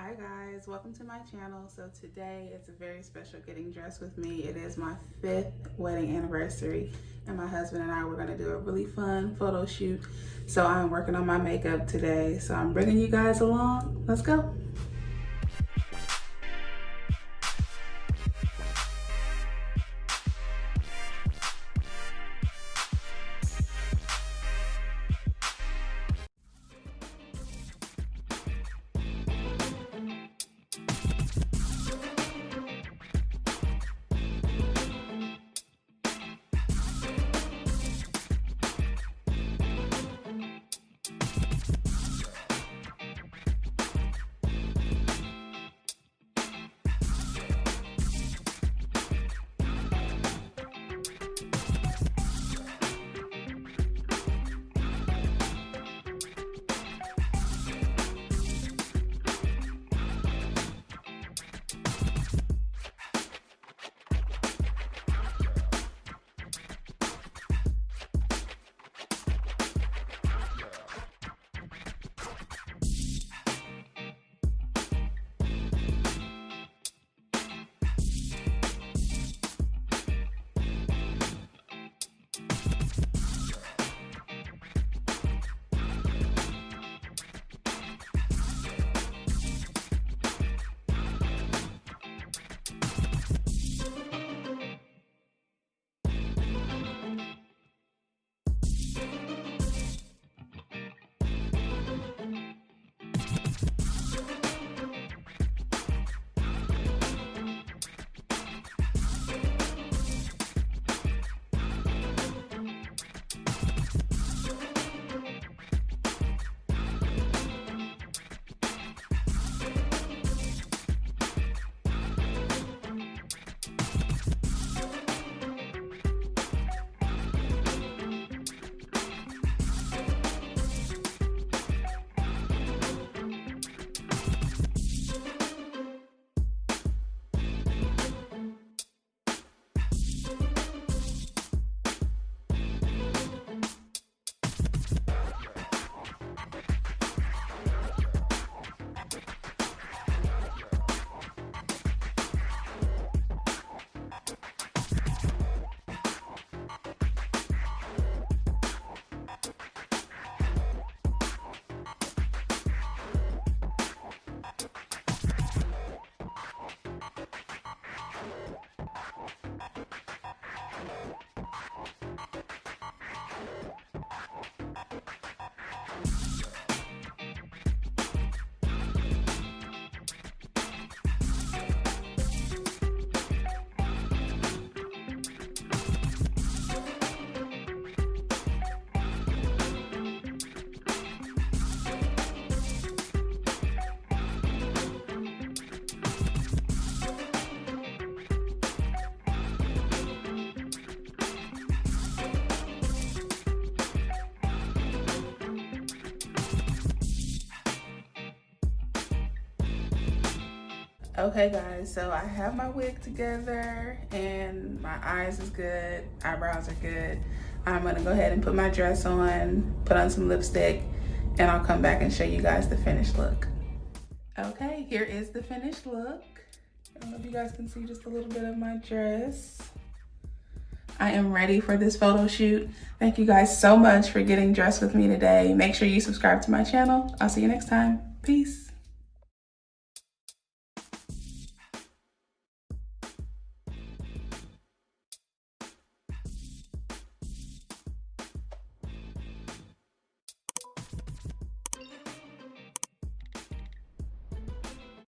Hi guys, welcome to my channel. So today it's a very special getting dressed with me. It is my 5th wedding anniversary and my husband and I were gonna do a really fun photo shoot. So I'm working on my makeup today. So I'm bringing you guys along. Let's go. Okay guys, so I have my wig together and my eyes is good, eyebrows are good. I'm gonna go ahead and put my dress on, put on some lipstick, and I'll come back and show you guys the finished look. Okay, here is the finished look. I don't know if you guys can see just a little bit of my dress. I am ready for this photo shoot. Thank you guys so much for getting dressed with me today. Make sure you subscribe to my channel. I'll see you next time. Peace.